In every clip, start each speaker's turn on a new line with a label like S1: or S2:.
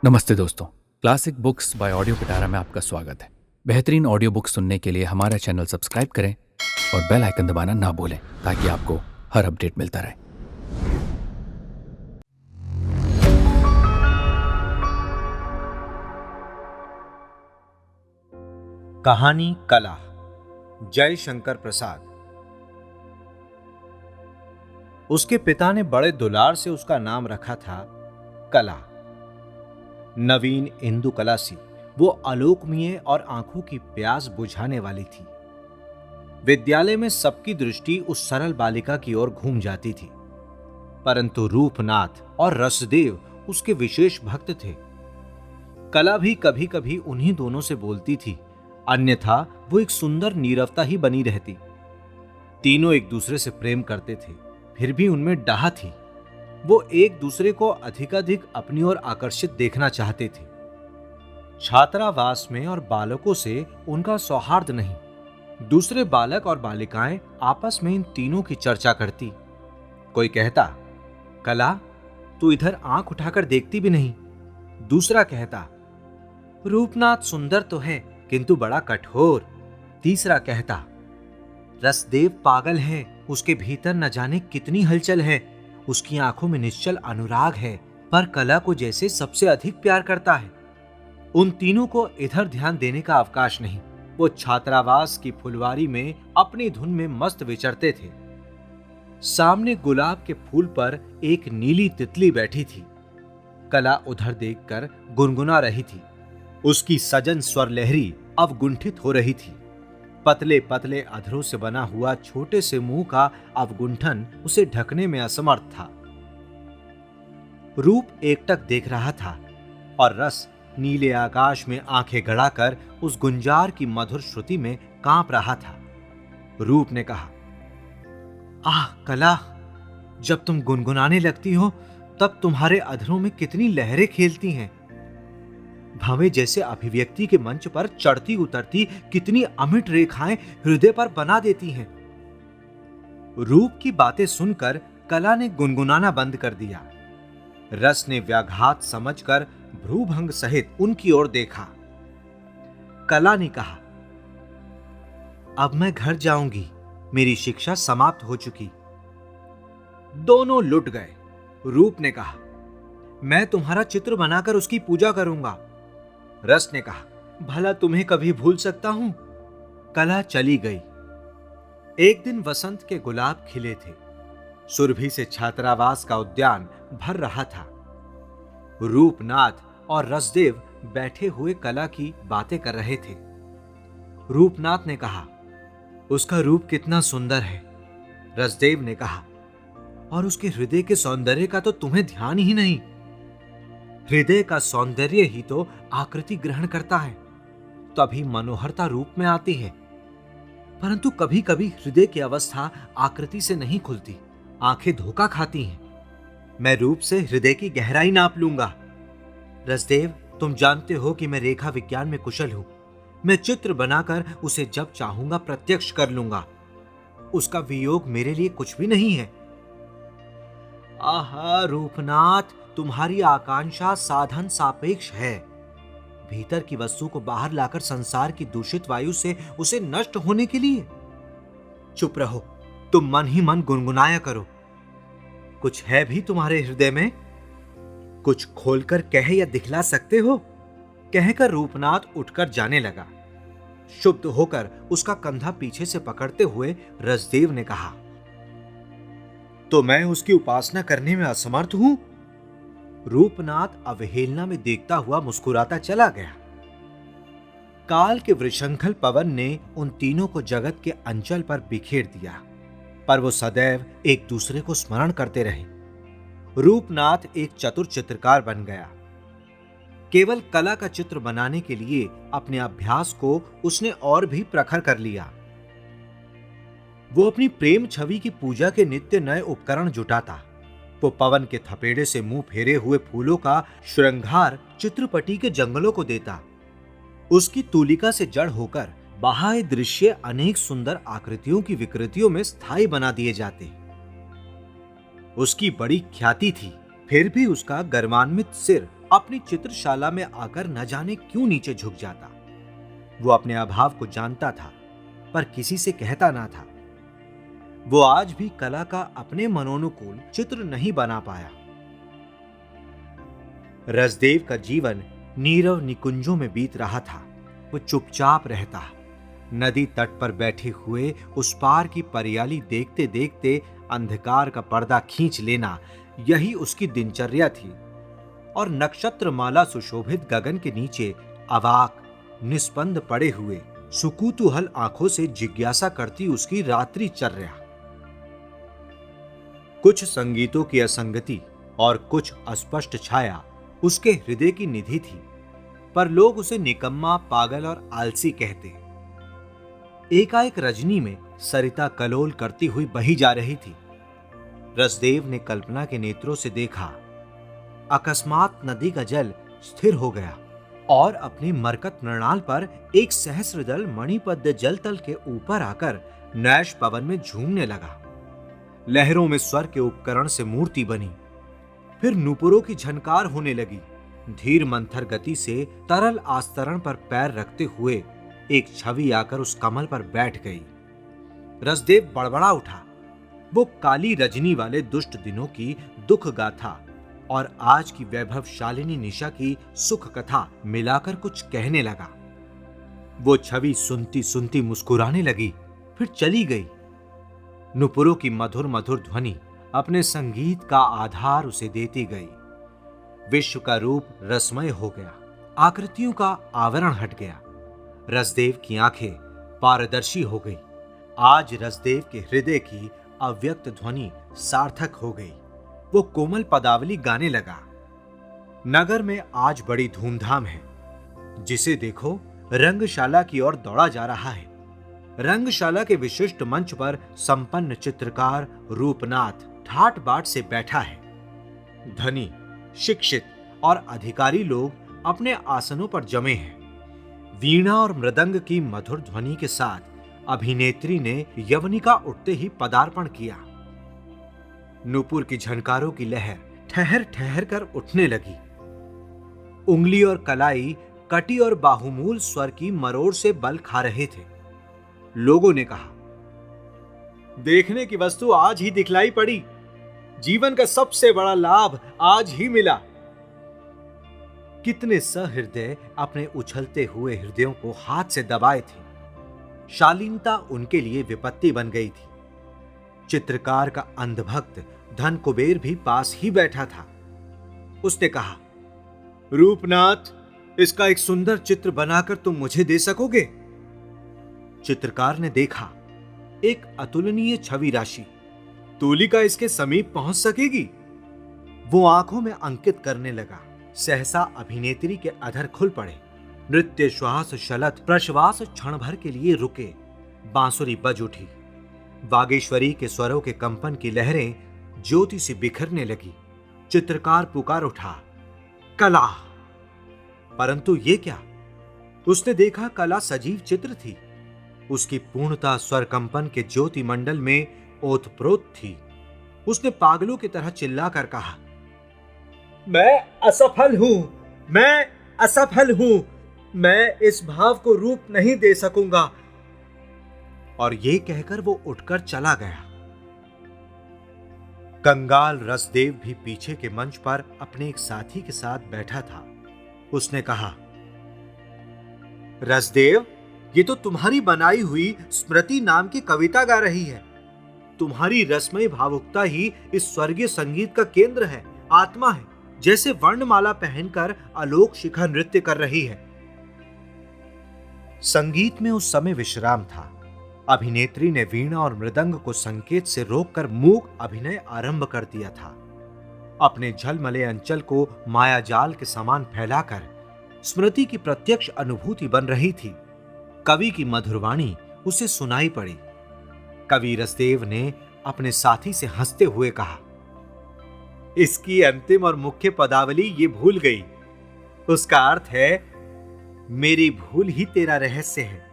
S1: नमस्ते दोस्तों। Classic books bye audio पिटारा में आपका स्वागत है। बेहतरीन ऑडियो बुक सुनने के लिए हमारा चैनल सब्सक्राइब करें और बेल आइकन दबाना ना भूलें ताकि आपको हर अपडेट मिलता रहे।
S2: कहानी कला, जयशंकर प्रसाद। उसके पिता ने बड़े दुलार से उसका नाम रखा था कला। नवीन इंदु कला सी वो अलोकमीय और आंखों की प्यास बुझाने वाली थी। विद्यालय में सबकी दृष्टि उस सरल बालिका की ओर घूम जाती थी, परंतु रूपनाथ और रसदेव उसके विशेष भक्त थे। कला भी कभी कभी उन्हीं दोनों से बोलती थी, अन्यथा वो एक सुंदर नीरवता ही बनी रहती। तीनों एक दूसरे से प्रेम करते थे, फिर भी उनमें डाह थी। वो एक दूसरे को अधिकाधिक अपनी ओर आकर्षित देखना चाहते थे। छात्रावास में और बालकों से उनका सौहार्द नहीं। दूसरे बालक और बालिकाएं आपस में इन तीनों की चर्चा करती। कोई कहता, कला तू इधर आंख उठाकर देखती भी नहीं। दूसरा कहता, रूपनाथ सुंदर तो है किंतु बड़ा कठोर। तीसरा कहता, रसदेव पागल है, उसके भीतर न जाने कितनी हलचल है। उसकी आंखों में निश्चल अनुराग है, पर कला को जैसे सबसे अधिक प्यार करता है। उन तीनों को इधर ध्यान देने का अवकाश नहीं। वो छात्रावास की फुलवारी में अपनी धुन में मस्त विचरते थे। सामने गुलाब के फूल पर एक नीली तितली बैठी थी। कला उधर देखकर गुनगुना रही थी। उसकी सजन स्वर लहरी अवगुंठित हो रही थी। पतले पतले अधरों से बना हुआ छोटे से मुंह का अवगुंठन उसे ढकने में असमर्थ था। रूप एकटक देख रहा था और रस नीले आकाश में आंखें गड़ाकर उस गुंजार की मधुर श्रुति में कांप रहा था। रूप ने कहा, आह कला, जब तुम गुनगुनाने लगती हो तब तुम्हारे अधरों में कितनी लहरें खेलती हैं। भावे जैसे अभिव्यक्ति के मंच पर चढ़ती उतरती कितनी अमिट रेखाएं हृदय पर बना देती हैं। रूप की बातें सुनकर कला ने गुनगुनाना बंद कर दिया। रस ने व्याघात समझकर भ्रूभंग सहित उनकी ओर देखा। कला ने कहा, अब मैं घर जाऊंगी, मेरी शिक्षा समाप्त हो चुकी। दोनों लुट गए। रूप ने कहा, मैं तुम्हारा चित्र बनाकर उसकी पूजा करूंगा। रस ने कहा, भला तुम्हें कभी भूल सकता हूं। कला चली गई। एक दिन वसंत के गुलाब खिले थे। सुरभि से छात्रावास का उद्यान भर रहा था। रूपनाथ और रसदेव बैठे हुए कला की बातें कर रहे थे। रूपनाथ ने कहा, उसका रूप कितना सुंदर है। रसदेव ने कहा, और उसके हृदय के सौंदर्य का तो तुम्हें ध्यान ही नहीं। हृदय का सौंदर्य ही तो आकृति ग्रहण करता है, तभी मनोहरता रूप में आती है। परंतु कभी कभी हृदय की अवस्था आकृति से नहीं खुलती, आंखें धोखा खाती हैं। मैं रूप से हृदय की गहराई नाप लूंगा। रसदेव, तुम जानते हो कि मैं रेखा विज्ञान में कुशल हूं। मैं चित्र बनाकर उसे जब चाहूंगा प्रत्यक्ष कर लूंगा। उसका वियोग मेरे लिए कुछ भी नहीं है। आहा रूपनाथ, तुम्हारी आकांक्षा साधन सापेक्ष है। भीतर की वस्तु को बाहर लाकर संसार की दूषित वायु से उसे नष्ट होने के लिए। चुप रहो, तुम मन ही मन गुनगुनाया करो। कुछ है भी तुम्हारे हृदय में? कुछ खोलकर कह या दिखला सकते हो? कहकर रूपनाथ उठकर जाने लगा। क्षुब्ध होकर उसका कंधा पीछे से पकड़ते हुए रसदेव ने कहा, तो मैं उसकी उपासना करने में असमर्थ हूं? रूपनाथ अवहेलना में देखता हुआ मुस्कुराता चला गया। काल के वृषंखल पवन ने उन तीनों को जगत के अंचल पर बिखेर दिया, पर वो सदैव एक दूसरे को स्मरण करते रहे। रूपनाथ एक चतुर चित्रकार बन गया। केवल कला का चित्र बनाने के लिए अपने अभ्यास को उसने और भी प्रखर कर लिया। वो अपनी प्रेम छवि की पूजा के नित्य नए उपकरण जुटाता। वो पवन के थपेड़े से मुंह फेरे हुए फूलों का श्रृंगार चित्रपटी के जंगलों को देता। उसकी तूलिका से जड़ होकर बाह्य दृश्य अनेक सुंदर आकृतियों की विकृतियों में स्थायी बना दिए जाते। उसकी बड़ी ख्याति थी, फिर भी उसका गर्वान्वित सिर अपनी चित्रशाला में आकर न जाने क्यों नीचे झुक जाता। वो अपने अभाव को जानता था, पर किसी से कहता ना था। वो आज भी कला का अपने मनोनुकूल चित्र नहीं बना पाया। रसदेव का जीवन नीरव निकुंजों में बीत रहा था। वो चुपचाप रहता, नदी तट पर बैठे हुए उस पार की परियाली देखते देखते अंधकार का पर्दा खींच लेना, यही उसकी दिनचर्या थी। और नक्षत्रमाला सुशोभित गगन के नीचे अवाक निस्पंद पड़े हुए सुकुतूहल आंखों से जिज्ञासा करती उसकी रात्रिचर्या। कुछ संगीतों की असंगति और कुछ अस्पष्ट छाया उसके हृदय की निधि थी, पर लोग उसे निकम्मा, पागल और आलसी कहते। एकाएक रजनी में सरिता कलोल करती हुई बही जा रही थी। रसदेव ने कल्पना के नेत्रों से देखा। अकस्मात नदी का जल स्थिर हो गया और अपनी मरकत मृणाल पर एक सहस्रदल मणिपद्म जल तल के ऊपर आकर नैश पवन में झूमने लगा। लहरों में स्वर के उपकरण से मूर्ति बनी, फिर नूपुरों की झनकार होने लगी। धीर मंथर गति से तरल आस्तरण पर पैर रखते हुए एक छवि आकर उस कमल पर बैठ गई। रसदेव बड़बड़ा उठा। वो काली रजनी वाले दुष्ट दिनों की दुख गाथा और आज की वैभवशालिनी निशा की सुख कथा मिलाकर कुछ कहने लगा। वो छवि सुनती सुनती मुस्कुराने लगी, फिर चली गई। नुपुरों की मधुर मधुर ध्वनि अपने संगीत का आधार उसे देती गई। विश्व का रूप रसमय हो गया, आकृतियों का आवरण हट गया। रसदेव की आंखें पारदर्शी हो गई। आज रसदेव के हृदय की अव्यक्त ध्वनि सार्थक हो गई। वो कोमल पदावली गाने लगा। नगर में आज बड़ी धूमधाम है। जिसे देखो रंगशाला की ओर दौड़ा जा रहा है। रंगशाला के विशिष्ट मंच पर संपन्न चित्रकार रूपनाथ ठाट बाट से बैठा है। धनी, शिक्षित और अधिकारी लोग अपने आसनों पर जमे हैं। वीणा और मृदंग की मधुर ध्वनि के साथ अभिनेत्री ने यवनिका उठते ही पदार्पण किया। नूपुर की झनकारों की लहर ठहर ठहर कर उठने लगी। उंगली और कलाई, कटी और बाहुमूल स्वर की मरोड़ से बल खा रहे थे। लोगों ने कहा, देखने की वस्तु आज ही दिखलाई पड़ी। जीवन का सबसे बड़ा लाभ आज ही मिला। कितने सहृदय अपने उछलते हुए हृदयों को हाथ से दबाए थे। शालीनता उनके लिए विपत्ति बन गई थी। चित्रकार का अंधभक्त धन कुबेर भी पास ही बैठा था। उसने कहा, रूपनाथ, इसका एक सुंदर चित्र बनाकर तुम मुझे दे सकोगे? चित्रकार ने देखा, एक अतुलनीय छवि राशि। तूलिका इसके समीप पहुंच सकेगी? वो आंखों में अंकित करने लगा। सहसा अभिनेत्री के अधर खुल पड़े। नृत्य श्वास शलत प्रश्वास क्षण भर के लिए रुके। बांसुरी बज उठी। वागेश्वरी के स्वरों के कंपन की लहरें ज्योति से बिखरने लगी। चित्रकार पुकार उठा, कला! परंतु ये क्या? उसने देखा कला सजीव चित्र थी। उसकी पूर्णता स्वर कंपन के ज्योति मंडल में ओतप्रोत थी। उसने पागलों की तरह चिल्लाकर कहा, मैं असफल हूं, मैं असफल हूं, मैं इस भाव को रूप नहीं दे सकूंगा। और ये कहकर वो उठकर चला गया। कंगाल रसदेव भी पीछे के मंच पर अपने एक साथी के साथ बैठा था। उसने कहा, रसदेव, ये तो तुम्हारी बनाई हुई स्मृति नाम की कविता गा रही है। तुम्हारी रसमय भावुकता ही इस स्वर्गीय संगीत का केंद्र है, आत्मा है, जैसे वर्णमाला पहनकर आलोक शिखा नृत्य कर रही है। संगीत में उस समय विश्राम था। अभिनेत्री ने वीणा और मृदंग को संकेत से रोककर मूक अभिनय आरंभ कर दिया था। अपने झलमले अंचल को मायाजाल के समान फैलाकर स्मृति की प्रत्यक्ष अनुभूति बन रही थी। कवि की मधुरवाणी उसे सुनाई पड़ी। कवि रसदेव ने अपने साथी से हंसते हुए कहा, इसकी अंतिम और मुख्य पदावली ये भूल गई। उसका अर्थ है, मेरी भूल ही तेरा रहस्य है,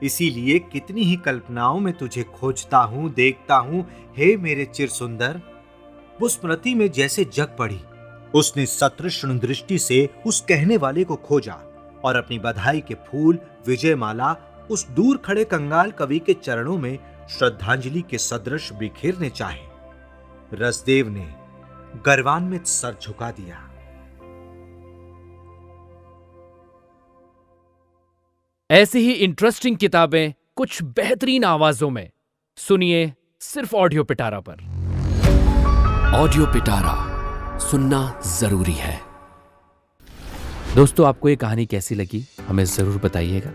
S2: इसीलिए कितनी ही कल्पनाओं में तुझे खोजता हूं, देखता हूं, हे मेरे चिर सुंदर। वो स्मृति में जैसे जग पड़ी। उसने सतृष्ण दृष्टि से उस कहने वाले को खोजा और अपनी बधाई के फूल विजयमाला उस दूर खड़े कंगाल कवि के चरणों में श्रद्धांजलि के सदृश बिखेरने चाहे। रसदेव ने गर्वान्वित सर झुका दिया।
S1: ऐसी ही इंटरेस्टिंग किताबें कुछ बेहतरीन आवाजों में सुनिए सिर्फ ऑडियो पिटारा पर।
S3: ऑडियो पिटारा सुनना जरूरी है।
S1: दोस्तों, आपको ये कहानी कैसी लगी हमें जरूर बताइएगा।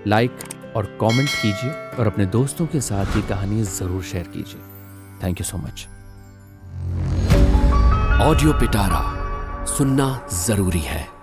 S1: लाइक और कमेंट कीजिए और अपने दोस्तों के साथ ये कहानी जरूर शेयर कीजिए। Thank you so much.
S3: Audio पिटारा सुनना जरूरी है।